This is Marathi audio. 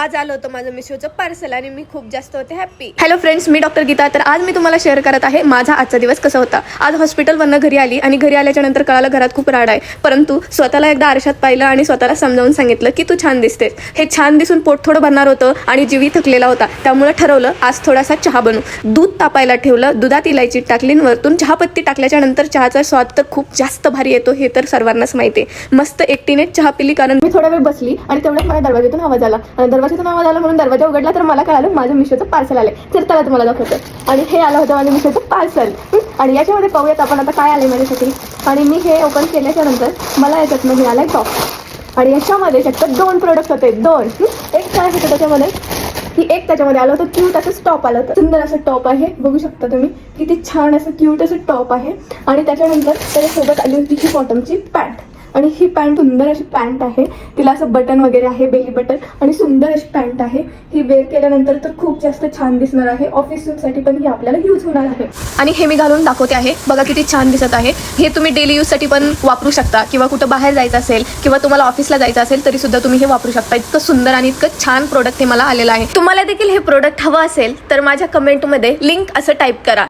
आज आलं होतं माझं मिशोचं पार्सल आणि मी खूप जास्त होते हॅप्पी. हॅलो फ्रेंड्स, मी डॉक्टर गीता. तर आज मी तुम्हाला शेअर करत आहे माझा आजचा दिवस कसा होता. आज हॉस्पिटलवरनं घरी आली आणि घरी आल्याच्या नंतर कळालं घरात खूप राड आहे, परंतु स्वतःला एकदा आरशात पाहिलं आणि स्वतःला समजावून सांगितलं की तू छान दिसतेस. हे छान दिसून पोट थोडं भरणार होतं आणि जीवी थकलेला होता, त्यामुळे ठरवलं आज थोडासा चहा बनवू. दूध तापायला ठेवलं, दुधात इलायची टाकली, वरतून चहापत्ती टाकल्याच्या नंतर चहाचा स्वाद तर खूप जास्त भारी येतो, हे तर सर्वांनाच माहिती आहे. मस्त एकटीने चहा पिली, कारण मी थोडा वेळ बसली आणि तेवढ्यात मला दरवाजातून आवाज आला आणि दरवाजातून आवाज आला म्हणून दरवाजा उघडला तर मला कळालं माझं मिशोचं पार्सल आले. तर त्याला तुम्हाला दाखवतं आणि हे आलं होतं माझं मिशोचं पार्सल. आणि याच्यामध्ये पाहूयात आपण आता काय आले माझ्यासाठी. आणि मी हे ओपन केल्याच्या नंतर मला याच्यातनं मिळालं आहे टॉप आणि याच्यामध्ये फक्त 2 प्रोडक्ट होते, 2. एक काय होतं त्याच्यामध्ये की एक त्याच्यामध्ये आलं होतं क्यूट असं टॉप आलं होतं. सुंदर असं टॉप आहे, बघू शकता तुम्ही किती छान असं क्यूट असं टॉप आहे. आणि त्याच्यानंतर त्याच्यासोबत आली होती ही बॉटमची पॅन्ट आणि ही पॅन्ट सुंदर अशी पॅन्ट आहे, तिला असं बटन वगैरे आहे, बेली बटन आणि सुंदर अशी पॅन्ट आहे. ही वेअर केल्यानंतर तर खूप जास्त छान दिसणार आहे. ऑफिस यूजसाठी पण ही आपल्याला यूज होणार आहे. आणि हे मी घालून दाखवते आहे, बघा किती छान दिसत आहे. हे तुम्ही डेली यूजसाठी पण वापरू शकता किंवा कुठं बाहेर जायचं असेल किंवा तुम्हाला ऑफिसला जायचं असेल तरी सुद्धा तुम्ही हे वापरू शकता. इतकं सुंदर आणि इतकं छान प्रोडक्ट हे मला आलेलं आहे. तुम्हाला देखील हे प्रोडक्ट हवं असेल तर माझ्या कमेंटमध्ये लिंक असं टाईप करा.